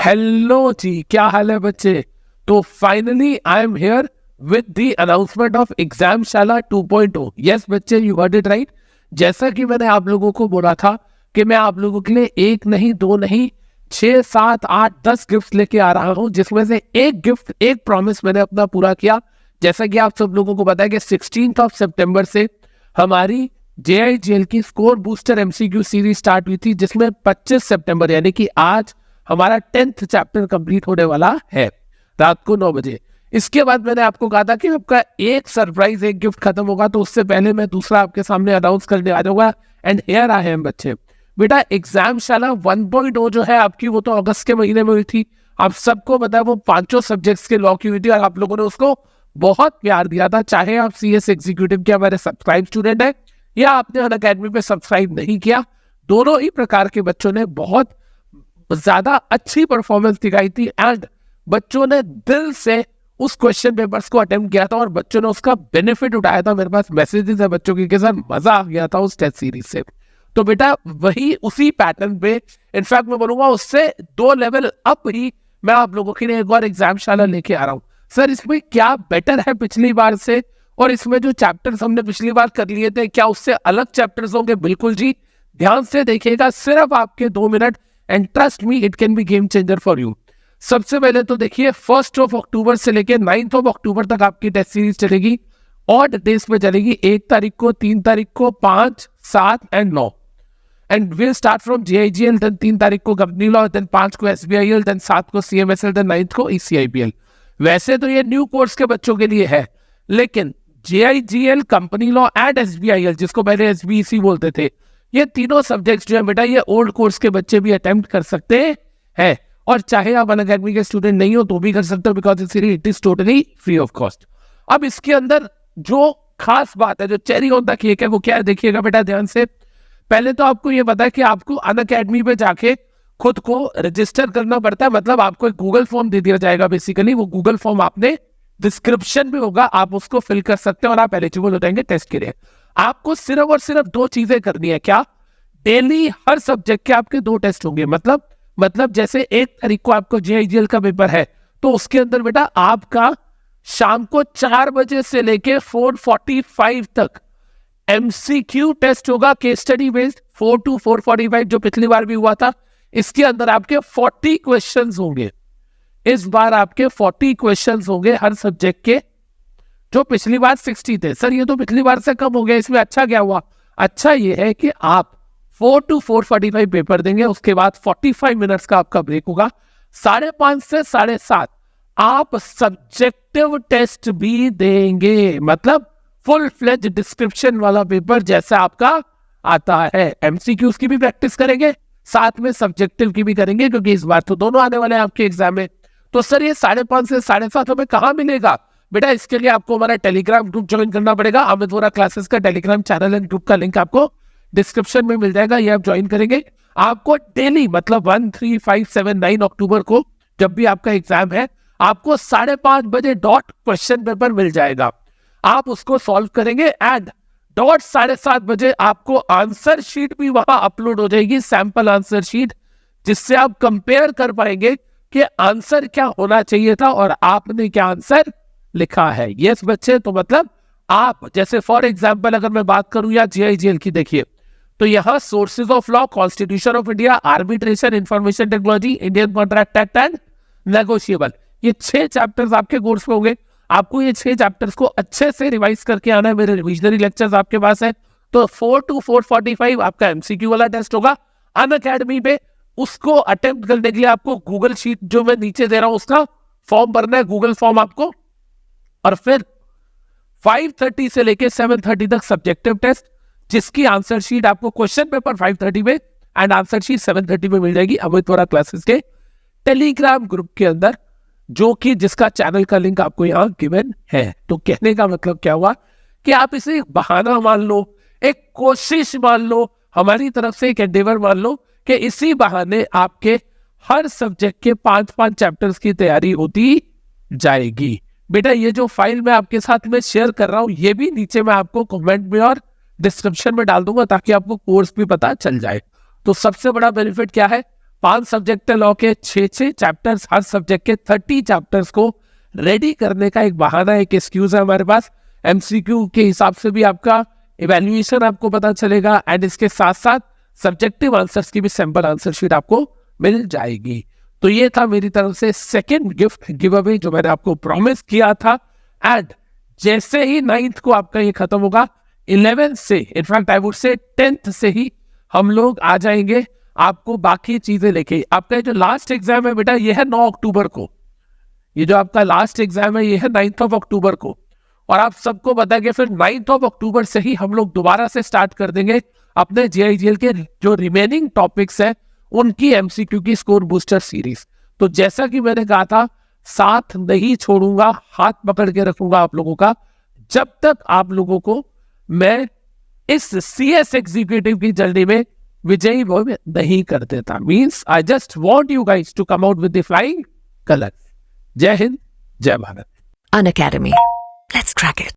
Hello जी, क्या हाल है बच्चे। तो finally I am here with the announcement of Examshala 2.0। Yes बच्चे, यू हर्ड इट राइट। जैसा कि मैंने आप लोगों को बोला था कि मैं आप लोगों के लिए एक नहीं, दो नहीं, 6, 7, 8, 10 गिफ्ट लेके आ रहा हूं, जिसमें से एक गिफ्ट, एक प्रॉमिस मैंने अपना पूरा किया। जैसा कि आप सब लोगों को पता है कि 16 सितंबर से हमारी JIGL की score booster MCQ series start हुई थी, जिसमें 25 सितंबर यानी कि आज हमारा 10th चैप्टर कंप्लीट होने वाला है रात को 9 बजे। इसके बाद मैंने आपको कहा था कि आपका एक सरप्राइज, एक गिफ्ट खत्म होगा, तो उससे पहले मैं दूसरा आपके सामने अनाउंस करने आ जाऊंगा। एंड हियर आई एम बच्चे। बेटा एग्जामशाला 1.0 जो है आपकी, वो तो अगस्त के महीने में हुई थी। आप सबको पता है वो 5 सब्जेक्ट्स के लॉ की हुई थी और आप लोगों ने उसको बहुत प्यार दिया था। चाहे आप CS एग्जीक्यूटिव के हमारे सब्सक्राइब स्टूडेंट है या आपने अनअकैडमी पे सब्सक्राइब नहीं किया, दोनों ही प्रकार के बच्चों ने बहुत ज्यादा अच्छी परफॉर्मेंस दिखाई थी। एंड बच्चों ने दिल से उस क्वेश्चन पेपर्स को अटेम्प्ट किया था और बच्चों ने उसका बेनिफिट उठाया था। मेरे पास मैसेजेस है बच्चों के साथ, मजा आ गया था उस टेस्ट सीरीज से। तो बेटा वही उसी पैटर्न पे, इनफैक्ट मैं बोलूंगा उससे 2 लेवल अप ही मैं आप लोगों के लिए एक और एग्जामशाला लेके आ रहा हूँ। सर इसमें क्या बेटर है पिछली बार से, और इसमें जो चैप्टर्स हमने पिछली बार कर लिए थे क्या उससे अलग चैप्टर्स होंगे? बिल्कुल जी, ध्यान से देखिएगा, सिर्फ आपके 2 minute, and trust me it can be game changer for you. सबसे पहले तो देखिए 1 अक्टूबर से लेकर 9 अक्टूबर तक आपकी टेस्ट सीरीज चलेगी। ऑड डेज पे चलेगी, 1 तारीख को, 3 तारीख को, 5, 7 and 9। And will start from JIGL, then 3 तारीख को कंपनी लॉ, देन 5 को SBIL, देन 7 को CMSL, देन 9 को ECIPL। वैसे तो ये न्यू कोर्स के बच्चों के लिए है, लेकिन JIGL, company law and SBIL, जिसको पहले SBEC बोलते थे, ये तीनों सब्जेक्ट्स जो है बेटा ये ओल्ड कोर्स के बच्चे भी अटेम्प्ट कर सकते हैं। और चाहे आप अनअकैडमी के स्टूडेंट नहीं हो तो भी कर सकते हो, because it is totally free of cost. अब इसके अंदर जो खास बात है, जो चेरी ऑन द केक है, वो क्या है देखिएगा बेटा ध्यान से। पहले तो आपको ये पता है कि आपको अनअकैडमी पे जाके खुद को रजिस्टर करना पड़ता है। मतलब आपको एक गूगल फॉर्म दे दिया जाएगा। बेसिकली वो गूगल फॉर्म आपने डिस्क्रिप्शन में होगा, आप उसको फिल कर सकते हैं और आप एलिजिबल हो जाएंगे टेस्ट के लिए। आपको सिर्फ और सिर्फ 2 चीजें करनी है। क्या? डेली हर सब्जेक्ट के आपके 2 टेस्ट होंगे। मतलब जैसे 1 तारीख को आपको JIGL का पेपर है, तो उसके अंदर बेटा आपका शाम को 4 बजे से लेके 4:45 तक MCQ टेस्ट होगा, केस स्टडी बेस्ड, 4 to 4:45, जो पिछली बार भी हुआ था। इसके अंदर आपके 40 क्वेश्चंस होंगे। इस बार आपके 40 क्वेश्चंस होंगे हर सब्जेक्ट के, जो पिछली बार 60 थे। सर ये तो पिछली बार से कम हो गया, इसमें अच्छा क्या हुआ? अच्छा ये है कि आप 4 to 4:45 पेपर देंगे, उसके बाद 45 मिनट्स का आपका ब्रेक होगा। 5:30 से 7:30 आप सब्जेक्टिव टेस्ट भी देंगे, मतलब फुल फ्लेज डिस्क्रिप्शन वाला पेपर जैसा आपका आता है। MCQs की भी प्रैक्टिस करेंगे, साथ में सब्जेक्टिव की भी करेंगे, क्योंकि इस बार तो दोनों आने वाले हैं आपके एग्जाम में। तो सर ये 5:30 से 7:30 हमें कहाँ मिलेगा? बेटा इसके लिए आपको हमारा टेलीग्राम ग्रुप ज्वाइन करना पड़ेगा। अमित वोरा क्लासेस का टेलीग्राम चैनल एंड ग्रुप का लिंक आपको डिस्क्रिप्शन में मिल जाएगा, ये आप ज्वाइन करेंगे। आपको डेली, मतलब 1, 3, 5, 7, 9 अक्टूबर को जब भी आपका एग्जाम है, आपको 5:30 बजे डॉट क्वेश्चन पेपर मिल जाएगा। आप उसको सॉल्व करेंगे एंड डॉट 7:30 बजे आपको आंसर शीट भी वहां अपलोड हो जाएगी, सैंपल आंसर शीट, जिससे आप कंपेयर कर पाएंगे कि आंसर क्या होना चाहिए था और आपने क्या आंसर लिखा है। यस बच्चे, तो मतलब आप जैसे फॉर एग्जाम्पल अगर मैं बात करूं या JIGL की, देखिए तो यहां sources of law, constitution of India, arbitration, information technology, Indian contract act and negotiable, ये 6 चैप्टर्स आपके कोर्स में होंगे। आपको ये 6 चैप्टर्स को अच्छे से रिवाइज करके आना है। मेरे रिविजनरी लेक्चर्स आपके पास है। तो 4 to 4:45 आपका MCQ वाला टेस्ट होगा अनअकैडमी पे। उसको अटेम्प्ट करने के लिए आपको गूगल शीट जो मैं नीचे दे रहा हूं उसका फॉर्म भरना है, गूगल फॉर्म आपको। और फिर 5:30 से लेके 7:30 तक सब्जेक्टिव टेस्ट, जिसकी आंसर शीट आपको क्वेश्चन पेपर 5:30 में एंड आंसर शीट 7:30 में मिल जाएगी अमित वोरा क्लासेस के टेलीग्राम ग्रुप के अंदर, जो कि जिसका चैनल का लिंक आपको यहाँ गिवन है। तो कहने का मतलब क्या हुआ कि आप इसे एक बहाना मान लो, एक कोशिश मान लो, हमारी तरफ से एक एंडेवर मान लो कि इसी बहाने आपके हर सब्जेक्ट के 5-5 चैप्टर्स की तैयारी होती जाएगी। बेटा ये जो फाइल मैं आपके साथ में शेयर कर रहा हूं, ये भी नीचे मैं आपको कमेंट में और डिस्क्रिप्शन में डाल दूंगा, ताकि आपको कोर्स भी पता चल जाए। तो सबसे बड़ा बेनिफिट क्या है? 5 सब्जेक्ट लॉ के 6 चैप्टर्स, हर सब्जेक्ट के 30 चैप्टर्स को रेडी करने का एक बहाना, एक एक्सक्यूज है हमारे पास। एमसीक्यू के हिसाब से भी आपका इवैल्यूएशन आपको पता चलेगा, एंड इसके साथ साथ सब्जेक्टिव आंसर्स की भी सैंपल आंसर शीट आपको मिल जाएगी। तो ये था मेरी तरफ से सेकेंड गिफ्ट गिव अवे जो मैंने आपको प्रॉमिस किया था। एंड जैसे ही 9th को आपका ये खत्म होगा, 11th से, in fact I would say 10th से ही हम लोग आ जाएंगे आपको बाकी चीजें लेके। आपका जो लास्ट एग्जाम है बेटा, ये है 9 अक्टूबर को। ये जो आपका लास्ट एग्जाम है, ये है 9 अक्टूबर को। और आप सबको पता है कि फिर 9 अक्टूबर से ही हम लोग दोबारा से स्टार्ट कर देंगे अपने JIGL के जो रिमेनिंग टॉपिक्स है उनकी MCQ की स्कोर बूस्टर सीरीज। तो जैसा कि मैंने कहा था, साथ नहीं छोड़ूंगा, हाथ पकड़ के रखूंगा आप लोगों का, जब तक आप लोगों को मैं इस CS एग्जीक्यूटिव की जर्नी में विजयी नहीं कर देता। Means I just want you guys to come out with the flying colours. जय हिंद, जय Bharat. Unacademy. Let's crack it.